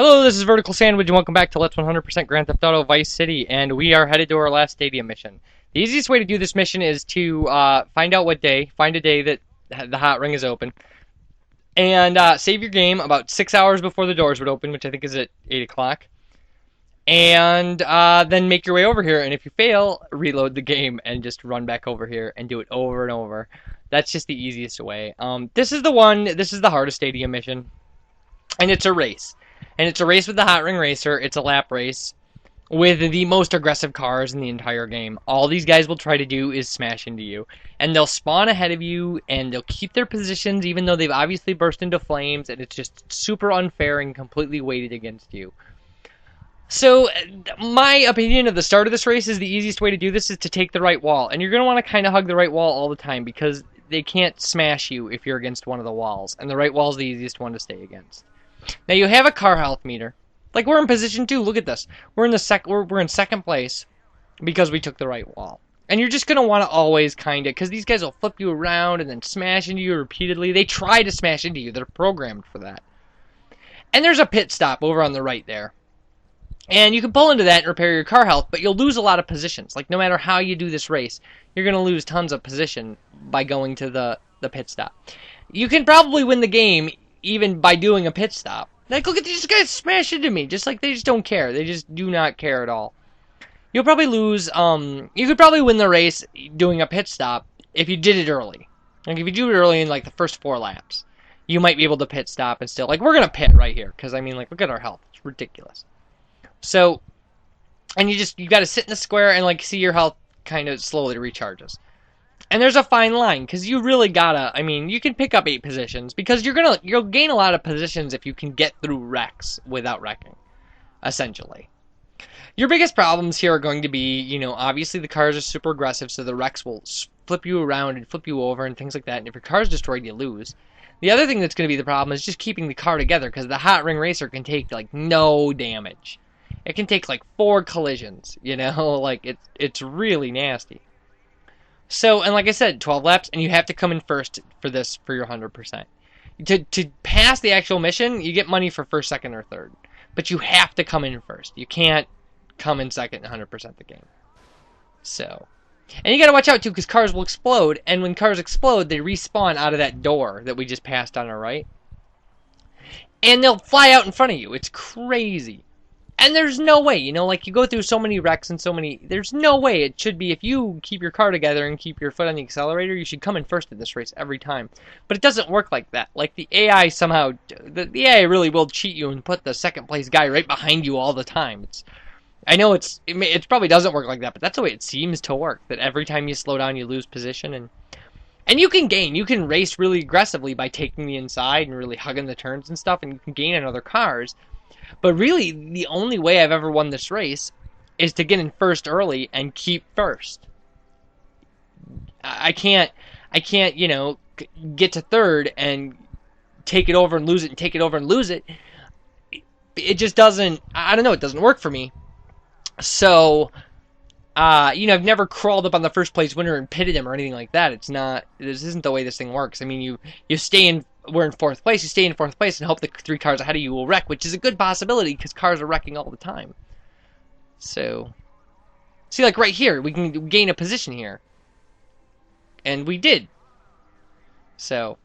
Hello, this is VerticalSandwich, and welcome back to Let's 100% Grand Theft Auto Vice City, and we are headed to our last stadium mission. The easiest way to do this mission is to find out find a day that the Hotring is open, and save your game about 6 hours before the doors would open, which I think is at 8 o'clock, and then make your way over here, and if you fail, reload the game and just run back over here and do it over and over. That's just the easiest way. This is the hardest stadium mission, and it's a race. And it's a race with the Hotring Racer. It's a lap race with the most aggressive cars in the entire game. All these guys will try to do is smash into you. And they'll spawn ahead of you, and they'll keep their positions even though they've obviously burst into flames, and it's just super unfair and completely weighted against you. So, my opinion of the start of this race is the easiest way to do this is to take the right wall. And you're going to want to kind of hug the right wall all the time because they can't smash you if you're against one of the walls. And the right wall is the easiest one to stay against. Now you have a car health meter. Like we're in position 2. Look at this. We're in second place because we took the right wall. And you're just gonna want to always kind of, because these guys will flip you around and then smash into you repeatedly. They try to smash into you. They're programmed for that. And there's a pit stop over on the right there. And you can pull into that and repair your car health, but you'll lose a lot of positions. Like no matter how you do this race, you're gonna lose tons of position by going to the pit stop. You can probably win the game even by doing a pit stop. Like, look at these guys smash into me, just like they just don't care. They just do not care at all. You'll probably lose, you could probably win the race doing a pit stop if you did it early. Like, if you do it early in, like, the first 4 laps, you might be able to pit stop and still, like, we're gonna pit right here, because, I mean, like, look at our health. It's ridiculous. So, and you gotta sit in the square and, like, see your health kind of slowly recharges. And there's a fine line, because you really gotta, I mean, you can pick up 8 positions, because you'll gain a lot of positions if you can get through wrecks without wrecking, essentially. Your biggest problems here are going to be, you know, obviously the cars are super aggressive, so the wrecks will flip you around and flip you over and things like that, and if your car's destroyed, you lose. The other thing that's going to be the problem is just keeping the car together, because the Hotring Racer can take, like, no damage. It can take, like, 4 collisions, you know, like, it's really nasty. So, and like I said, 12 laps, and you have to come in first for this, for your 100%. To pass the actual mission, you get money for first, second, or third. But you have to come in first. You can't come in second and 100% the game. So, and you gotta watch out, too, because cars will explode, and when cars explode, they respawn out of that door that we just passed on our right. And they'll fly out in front of you. It's crazy. And there's no way, you know, like you go through so many wrecks and so many, there's no way it should be, if you keep your car together and keep your foot on the accelerator, you should come in first in this race every time. But it doesn't work like that. Like the AI somehow, the AI really will cheat you and put the second place guy right behind you all the time. I know it probably doesn't work like that, but that's the way it seems to work. That every time you slow down, you lose position, and you can race really aggressively by taking the inside and really hugging the turns and stuff, and you can gain on other cars. But really, the only way I've ever won this race is to get in first early and keep first. I can't, you know, get to third and take it over and lose it and take it over and lose it. It just doesn't, I don't know, it doesn't work for me. So, you know, I've never crawled up on the first place winner and pitted him or anything like that. This isn't the way this thing works. I mean, you stay in, we're in 4th place, you stay in 4th place and hope the 3 cars ahead of you will wreck, which is a good possibility because cars are wrecking all the time. So, see, like right here, we can gain a position here. And we did. So,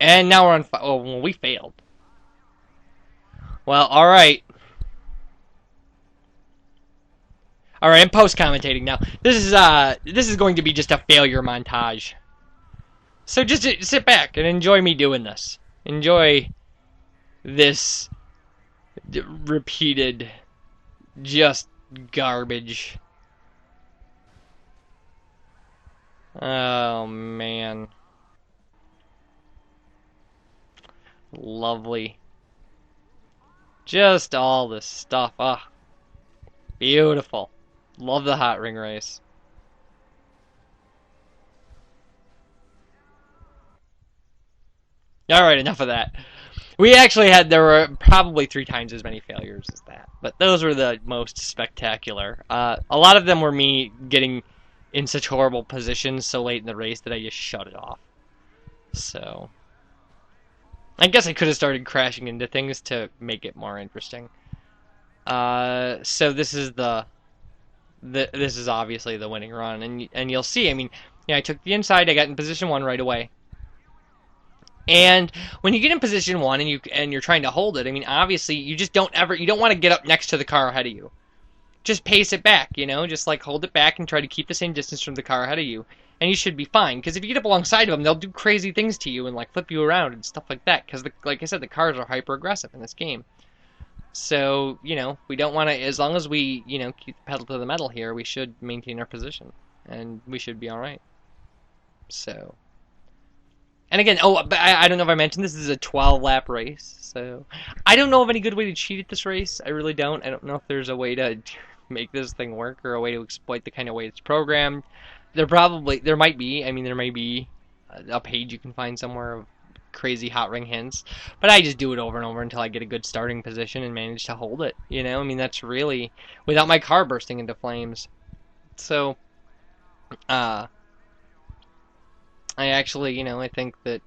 and now we're on, oh, well, we failed. Well, alright. Alright, I'm post-commentating now. This is going to be just a failure montage. So just sit back and enjoy me doing this. Enjoy this repeated, just garbage. Oh, man. Lovely. Just all this stuff. Ah, beautiful. Love the Hotring race. Alright, enough of that. There were probably 3 times as many failures as that. But those were the most spectacular. A lot of them were me getting in such horrible positions so late in the race that I just shut it off. So, I guess I could have started crashing into things to make it more interesting. So this is this is obviously the winning run, and you'll see. I mean, yeah, I took the inside. I got in position 1 right away. And when you get in position 1 and you're trying to hold it, I mean, obviously you just don't want to get up next to the car ahead of you. Just pace it back, just like hold it back and try to keep the same distance from the car ahead of you, and you should be fine. Because if you get up alongside of them, they'll do crazy things to you and like flip you around and stuff like that. Because like I said, the cars are hyper aggressive in this game. So we don't want to. As long as we keep the pedal to the metal here, we should maintain our position, and we should be all right. So. And again, but I don't know if I mentioned this is a 12-lap race, so I don't know of any good way to cheat at this race. I really don't. I don't know if there's a way to make this thing work or a way to exploit the kind of way it's programmed. There might be. I mean, there may be a page you can find somewhere of crazy Hotring hints, but I just do it over and over until I get a good starting position and manage to hold it. I mean, that's really without my car bursting into flames. So, I actually, I think that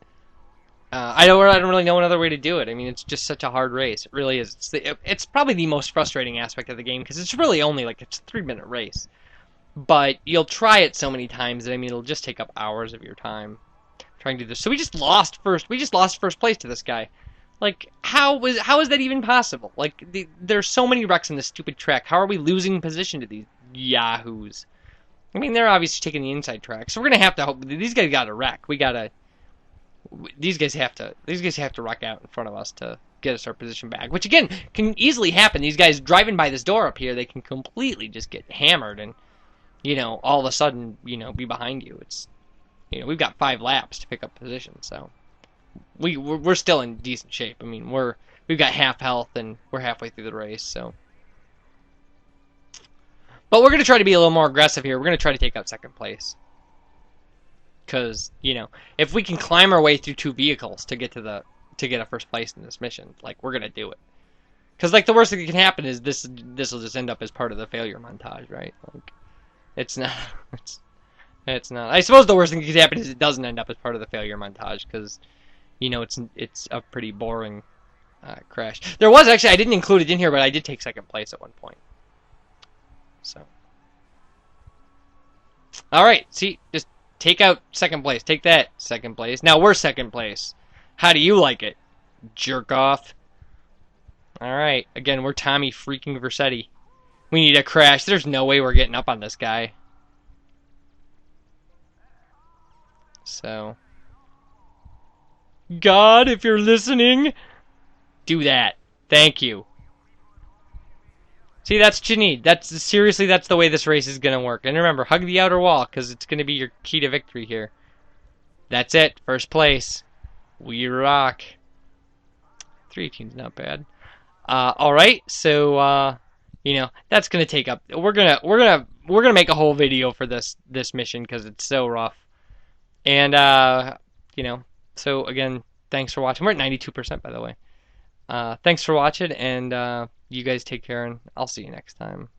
I don't really know another way to do it. I mean, it's just such a hard race. It really is. It's probably the most frustrating aspect of the game because it's really only like it's a 3-minute race, but you'll try it so many times that I mean it'll just take up hours of your time trying to do this. So we just lost first. We just lost first place to this guy. Like how is that even possible? Like there's so many wrecks in this stupid track. How are we losing position to these yahoos? I mean, they're obviously taking the inside track, so we're gonna have to hope these guys got to wreck. These guys have to wreck out in front of us to get us our position back, which again can easily happen. These guys driving by this door up here, they can completely just get hammered and all of a sudden be behind you. It's we've got 5 laps to pick up position, so we're still in decent shape. I mean, we've got half health and we're halfway through the race, so. But we're going to try to be a little more aggressive here. We're going to try to take out second place. Because, if we can climb our way through 2 vehicles to get a first place in this mission, like, we're going to do it. Because, like, the worst thing that can happen is this will just end up as part of the failure montage, right? Like, it's not. It's not. I suppose the worst thing that could happen is it doesn't end up as part of the failure montage, because, it's a pretty boring crash. There was, actually, I didn't include it in here, but I did take second place at one point. So, all right. See, just take out second place. Take that, second place. Now we're second place. How do you like it, jerk off? All right. Again, we're Tommy freaking Vercetti. We need a crash. There's no way we're getting up on this guy. So, God, if you're listening, do that. Thank you. See, that's what you need. Seriously, that's the way this race is going to work. And remember, hug the outer wall, because it's going to be your key to victory here. That's it. First place. We rock. 318's not bad. All right. So, that's going to take up. We're gonna make a whole video for this mission because it's so rough. And so again, thanks for watching. We're at 92%, by the way. Thanks for watching, and you guys take care, and I'll see you next time.